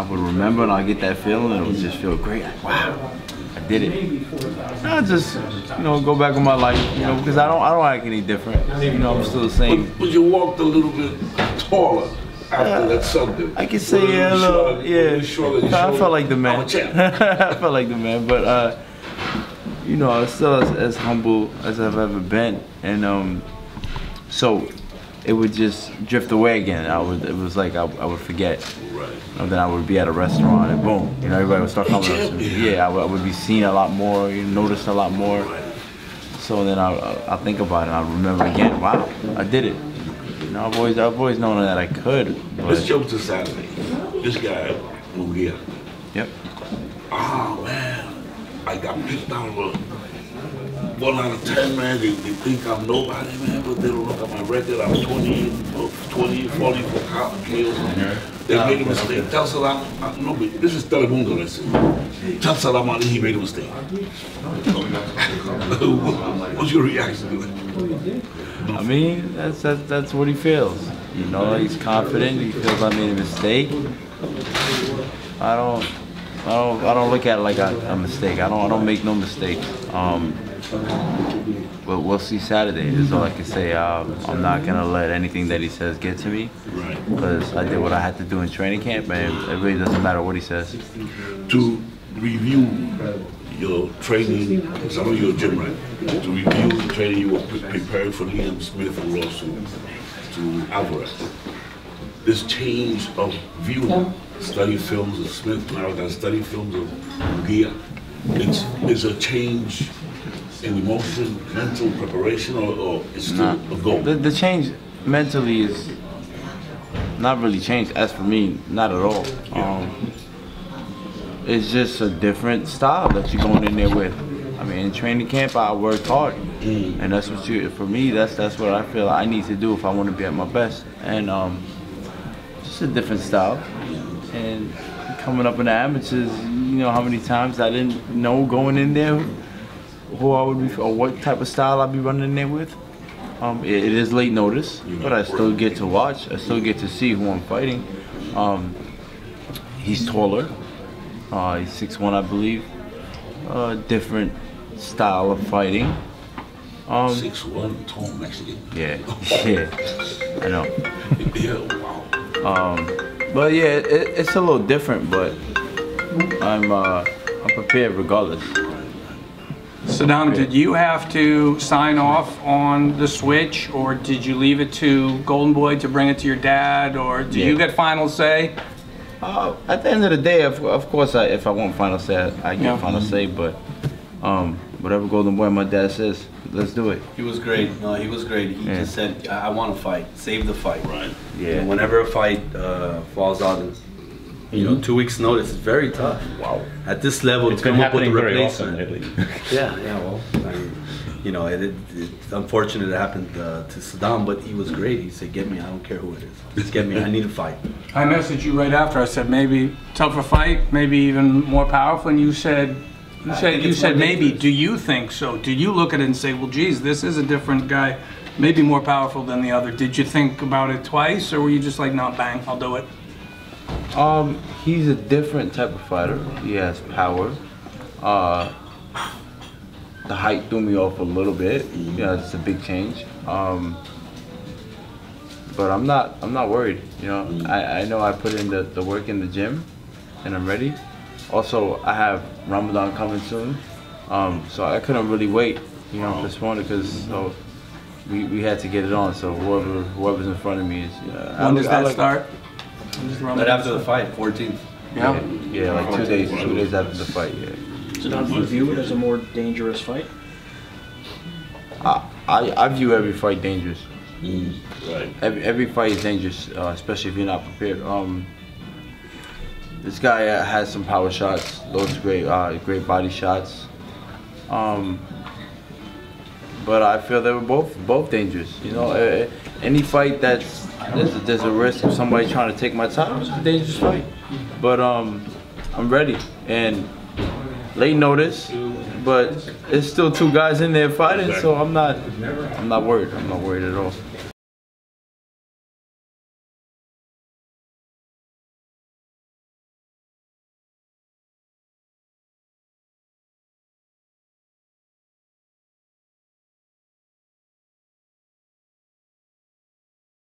would remember and I get that feeling and it would just feel great. Like, wow, I did it. I just, you know, go back with my life, you know, because I don't act any different. You know, I'm still the same. But you walked a little bit taller after that Sunday. I can say yeah, a little, yeah. I felt like the man. I'm a champ. I felt like the man, but you know, I was still as humble as I've ever been, and so it would just drift away again. It was like I would forget. Right. And then I would be at a restaurant and boom, you know, everybody would start coming up to me. Yeah, I would be seen a lot more, you know, noticed a lot more. So then I think about it and I remember again, wow, I did it. You know, I've always known that I could. Let's jump to Saturday. This guy, Munguia. Yep. Oh man, I got picked down with 1 out of 10, man. They think I'm nobody, man, but they don't look at my record. I'm 20, 40 for KOs. They made a mistake. Tell Sadam, no, but this is Telemundo, listen. Tell Sadam Ali he made a mistake. What's your reaction to it? I mean, that's what he feels. You know, he's confident. He feels I made a mistake. I don't look at it like a mistake. I don't make no mistakes. But we'll see Saturday. Is all I can say. I'm not gonna let anything that he says get to me, because I did what I had to do in training camp, and it really doesn't matter what he says. To review your training, because I know you're a gym rat. To review the training you were preparing for Liam Smith who lost to Alvarez. This change of view, study films of Smith, now I study films of Munguia. It's a change in emotion, mental preparation, or it's still a goal? The change mentally is not really changed. As for me, not at all. It's just a different style that you're going in there with. I mean, in training camp, I worked hard, and that's what for me, that's what I feel I need to do if I want to be at my best. And just a different style. And coming up in the amateurs, you know how many times I didn't know going in there who I would be, or what type of style I'd be running in there with. It is late notice, but I still get to watch. I still get to see who I'm fighting. He's taller. He's 6'1", I believe. Different style of fighting. 6'1", tall Mexican. Yeah, yeah, I know. Yeah, wow. But yeah, it's a little different, but I'm prepared regardless. Sadam, did you have to sign off on the switch, or did you leave it to Golden Boy to bring it to your dad, or do you get final say? At the end of the day, of course, if I want final say, I get final say, but whatever Golden Boy, my dad says, let's do it. He was great. No, he was great. He just said, I want to fight. Save the fight. Right. Yeah. And whenever a fight falls out, you know, 2 weeks notice is very tough. Wow. At this level, it's to come up with a very replacement. often lately. Yeah, well, I mean, you know, it's unfortunate it happened to Sadam, but he was great. He said, get me, I don't care who it is. Just get me, I need a fight. I messaged you right after. I said, maybe tougher fight, maybe even more powerful, and you said maybe. Do you think so? Did you look at it and say, well, geez, this is a different guy, maybe more powerful than the other? Did you think about it twice, or were you just like, no, bang, I'll do it? He's a different type of fighter. He has power. The height threw me off a little bit. Yeah, it's a big change. But I'm not worried. You know, I know I put in the work in the gym, and I'm ready. Also, I have Ramadan coming soon, so I couldn't really wait. You know, this morning because we had to get it on. So whoever's in front of me is. When does that start? Right after the fight, 14th. Yeah, like 2 days after the fight. Yeah. So do you view it as a more dangerous fight? I view every fight dangerous. Right. Every fight is dangerous, especially if you're not prepared. This guy has some power shots, those great body shots. But I feel they were both dangerous. You know, any fight there's a risk of somebody trying to take my title. It's a dangerous fight. But I'm ready, and late notice, but there's still 2 guys in there fighting, so I'm not worried. I'm not worried at all.